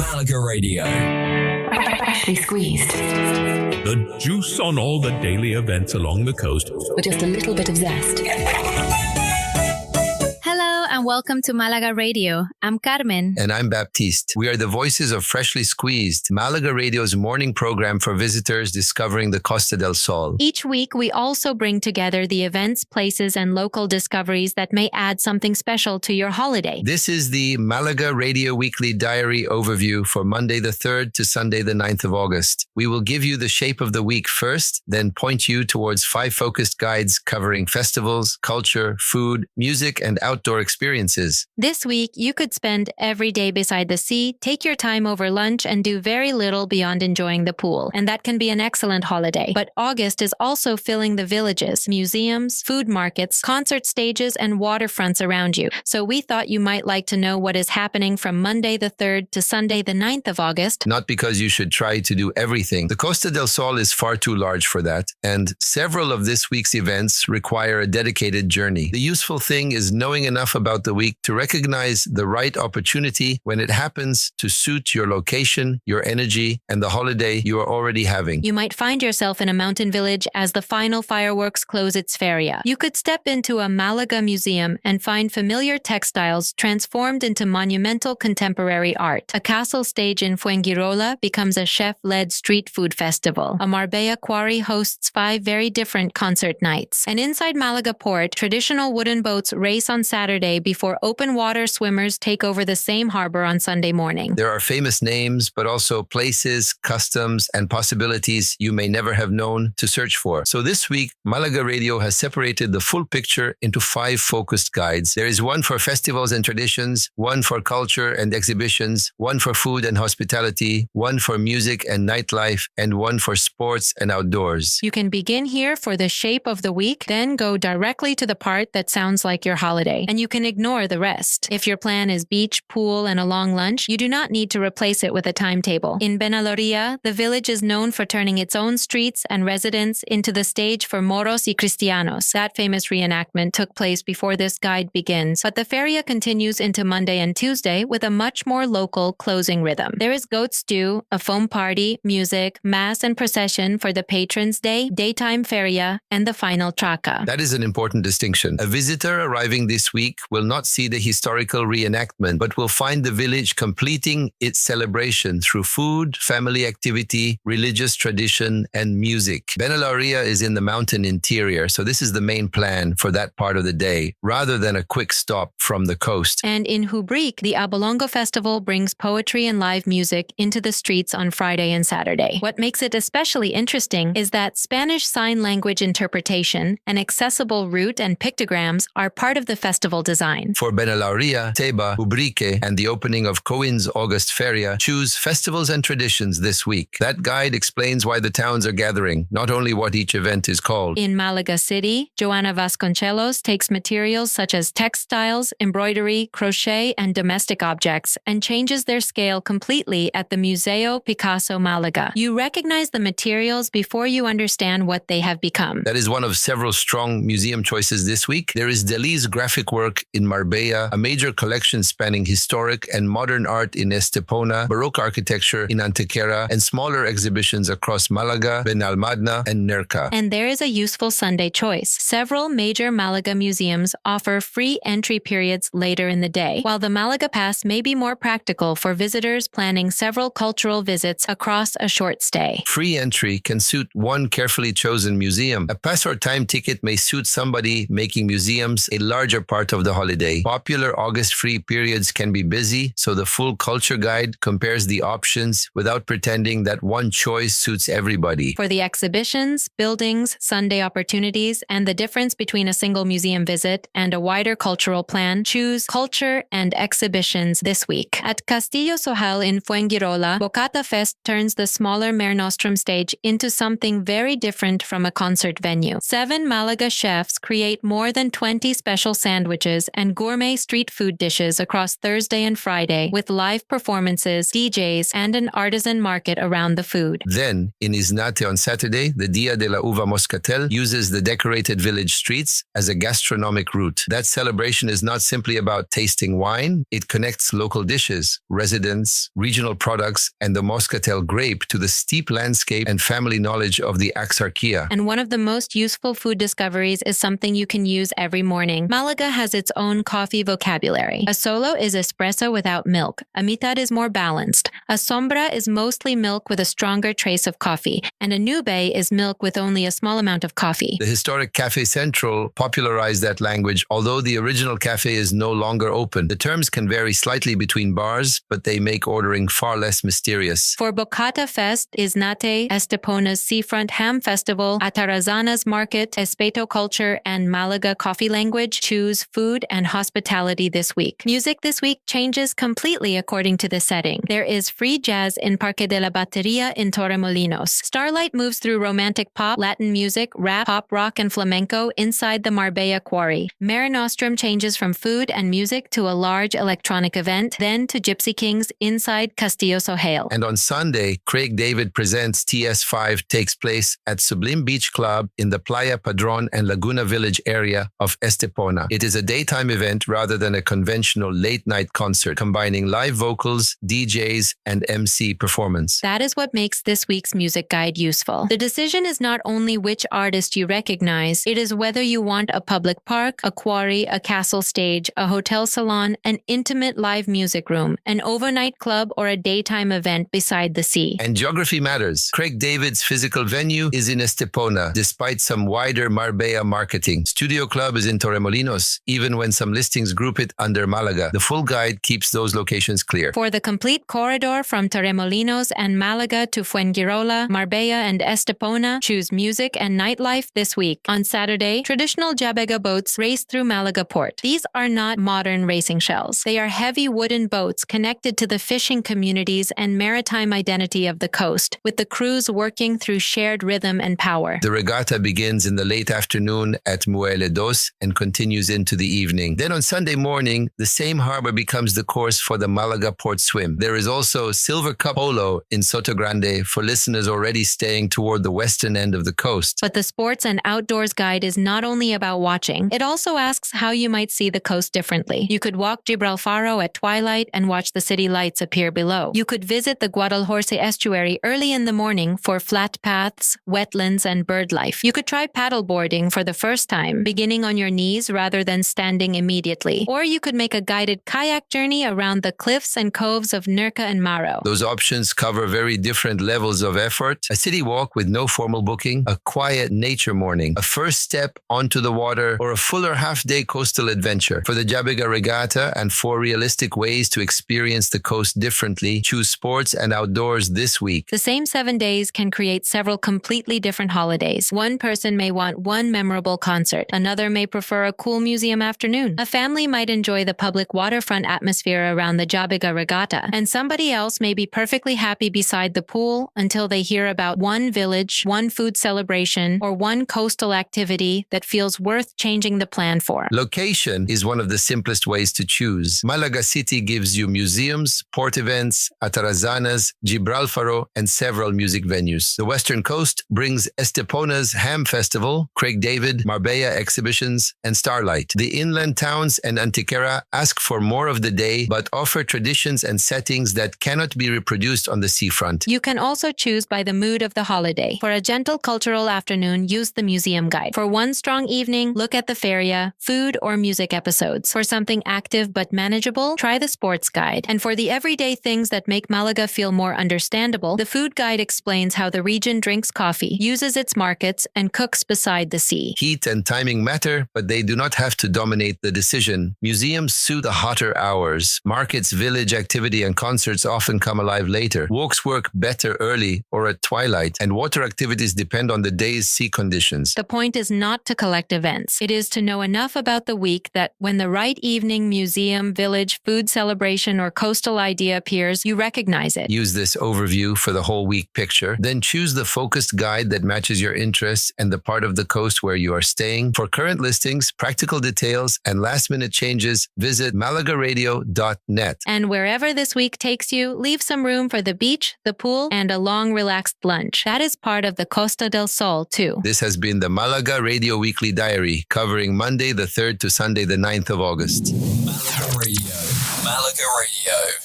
Málaga Radio. Freshly squeezed. The juice on all the daily events along the coast. With just a little bit of zest. Hello and welcome to Málaga Radio. I'm Carmen. And I'm Baptiste. We are the voices of Freshly Squeezed, Málaga Radio's morning program for visitors discovering the Costa del Sol. Each week, we also bring together the events, places, and local discoveries that may add something special to your holiday. This is the Málaga Radio Weekly Diary Overview for Monday the 3rd to Sunday the 9th of August. We will give you the shape of the week first, then point you towards 5 focused guides covering festivals, culture, food, music, and outdoor experiences. This week, you could spend every day beside the sea, take your time over lunch, and do very little beyond enjoying the pool. And that can be an excellent holiday. But August is also filling the villages, museums, food markets, concert stages, and waterfronts around you. So we thought you might like to know what is happening from Monday the 3rd to Sunday the 9th of August. Not because you should try to do everything. The Costa del Sol is far too large for that, and several of this week's events require a dedicated journey. The useful thing is knowing enough about the week to recognize the right opportunity when it happens to suit your location, your energy, and the holiday you are already having. You might find yourself in a mountain village as the final fireworks close its feria. You could step into a Málaga museum and find familiar textiles transformed into monumental contemporary art. A castle stage in Fuengirola becomes a chef-led street food festival. A Marbella quarry hosts 5 very different concert nights. And inside Málaga port, traditional wooden boats race on Saturday before open water swimmers take over the same harbor on Sunday morning. There are famous names, but also places, customs, and possibilities you may never have known to search for. So this week, Málaga Radio has separated the full picture into 5 focused guides. There is one for festivals and traditions, one for culture and exhibitions, one for food and hospitality, one for music and nightlife, and one for sports and outdoors. You can begin here for the shape of the week, then go directly to the part that sounds like your holiday. And you can ignore the rest. If your plan is beach, pool, and a long lunch, you do not need to replace it with a timetable. In Benalauría, the village is known for turning its own streets and residents into the stage for Moros y Cristianos. That famous reenactment took place before this guide begins, but the feria continues into Monday and Tuesday with a much more local closing rhythm. There is goat stew, a foam party, music, mass and procession for the Patrons' Day, daytime feria, and the final traca. That is an important distinction. A visitor arriving this week will not see the historical reenactment, but will find the village completing its celebration through food, family activity, religious tradition, and music. Benalauría is in the mountain interior, so this is the main plan for that part of the day, rather than a quick stop from the coast. And in Hubrique, the Abolongo Festival brings poetry and live music into the streets on Friday and Saturday. What makes it especially interesting is that Spanish Sign Language interpretation, an accessible route, and pictograms are part of the festival design. For Benalauría, Teba, Ubrique, and the opening of Coin's August Feria, choose festivals and traditions this week. That guide explains why the towns are gathering, not only what each event is called. In Málaga City, Joana Vasconcelos takes materials such as textiles, embroidery, crochet, and domestic objects and changes their scale completely at the Museo Picasso Málaga. You recognize the materials before you understand what they have become. That is one of several strong museum choices this week. There is Dalí's graphic work in Marbella, a major collection spanning historic and modern art in Estepona, Baroque architecture in Antequera, and smaller exhibitions across Málaga, Benalmádena, and Nerja. And there is a useful Sunday choice. Several major Málaga museums offer free entry periods later in the day, while the Málaga Pass may be more practical for visitors planning several cultural visits across a short stay. Free entry can suit one carefully chosen museum. A pass or time ticket may suit somebody making museums a larger part of the holiday. Popular August free periods can be busy, so the full culture guide compares the options without pretending that one choice suits everybody. For the exhibitions, buildings, Sunday opportunities, and the difference between a single museum visit and a wider cultural plan, choose Culture and Exhibitions this week. At Castillo Sohel in Fuengirola, Bocata Fest turns the smaller Mare Nostrum stage into something very different from a concert venue. 7 Málaga chefs create more than 20 special sandwiches and and gourmet street food dishes across Thursday and Friday with live performances, DJs, and an artisan market around the food. Then, in Iznate on Saturday, the Dia de la Uva Moscatel uses the decorated village streets as a gastronomic route. That celebration is not simply about tasting wine, it connects local dishes, residents, regional products, and the Moscatel grape to the steep landscape and family knowledge of the Axarquia. And one of the most useful food discoveries is something you can use every morning. Malaga has its own coffee vocabulary. A solo is espresso without milk. A mitad is more balanced. A sombra is mostly milk with a stronger trace of coffee. And a nube is milk with only a small amount of coffee. The historic Café Central popularized that language, although the original cafe is no longer open. The terms can vary slightly between bars, but they make ordering far less mysterious. For Bocata Fest, Iznate, Estepona's Seafront Ham Festival, Atarazana's Market, Espeto Culture, and Malaga Coffee Language, choose food and hospitality this week. Music this week changes completely according to the setting. There is free jazz in Parque de la Bateria in Torremolinos. Starlight moves through romantic pop, Latin music, rap, pop rock, and flamenco inside the Marbella Quarry. Mare Nostrum changes from food and music to a large electronic event, then to Gypsy Kings inside Castillo Sohail. And on Sunday, Craig David Presents TS5 takes place at Sublime Beach Club in the Playa Padrón and Laguna Village area of Estepona. It is a daytime event rather than a conventional late-night concert, combining live vocals, DJs, and MC performance. That is what makes this week's music guide useful. The decision is not only which artist you recognize, it is whether you want a public park, a quarry, a castle stage, a hotel salon, an intimate live music room, an overnight club, or a daytime event beside the sea. And geography matters. Craig David's physical venue is in Estepona, despite some wider Marbella marketing. Studio Club is in Torremolinos, even when some listings group it under Malaga. The full guide keeps those locations clear. For the complete corridor from Torremolinos and Malaga to Fuengirola, Marbella, and Estepona, choose music and nightlife this week. On Saturday, traditional jábega boats race through Malaga port. These are not modern racing shells. They are heavy wooden boats connected to the fishing communities and maritime identity of the coast, with the crews working through shared rhythm and power. The regatta begins in the late afternoon at Muelle Dos and continues into the evening. Then on Sunday morning, the same harbor becomes the course for the Malaga Port Swim. There is also Silver Cup Polo in Soto Grande for listeners already staying toward the western end of the coast. But the Sports and Outdoors Guide is not only about watching, it also asks how you might see the coast differently. You could walk Gibralfaro at twilight and watch the city lights appear below. You could visit the Guadalhorce estuary early in the morning for flat paths, wetlands, and bird life. You could try paddleboarding for the first time, beginning on your knees rather than standing immediately. Or you could make a guided kayak journey around the cliffs and coves of Nerca and Maro. Those options cover very different levels of effort. A city walk with no formal booking, a quiet nature morning, a first step onto the water, or a fuller half-day coastal adventure. For the jábega regatta and 4 realistic ways to experience the coast differently, choose sports and outdoors this week. The same 7 days can create several completely different holidays. One person may want one memorable concert. Another may prefer a cool museum afternoon. A family might enjoy the public waterfront atmosphere around the jábega regatta. And somebody else may be perfectly happy beside the pool until they hear about one village, one food celebration, or one coastal activity that feels worth changing the plan for. Location is one of the simplest ways to choose. Malaga City gives you museums, port events, atarazanas, Gibralfaro, and several music venues. The Western Coast brings Estepona's Ham Festival, Craig David, Marbella exhibitions, and Starlight. The inland towns and Antequera ask for more of the day, but offer traditions and settings that cannot be reproduced on the seafront. You can also choose by the mood of the holiday. For a gentle cultural afternoon, use the museum guide. For one strong evening, look at the feria, food, or music episodes. For something active but manageable, try the sports guide. And for the everyday things that make Malaga feel more understandable, the food guide explains how the region drinks coffee, uses its markets, and cooks beside the sea. Heat and timing matter, but they do not have to dominate the decision. Museums suit the hotter hours. Markets, village activity, and concerts often come alive later. Walks work better early or at twilight, and water activities depend on the day's sea conditions. The point is not to collect events. It is to know enough about the week that when the right evening, museum, village, food celebration, or coastal idea appears, you recognize it. Use this overview for the whole week picture. Then choose the focused guide that matches your interests and the part of the coast where you are staying. For current listings, practical details, and and last-minute changes, visit malagaradio.net. And wherever this week takes you, leave some room for the beach, the pool, and a long, relaxed lunch. That is part of the Costa del Sol, too. This has been the Malaga Radio Weekly Diary, covering Monday the 3rd to Sunday the 9th of August. Malaga Radio. Malaga Radio.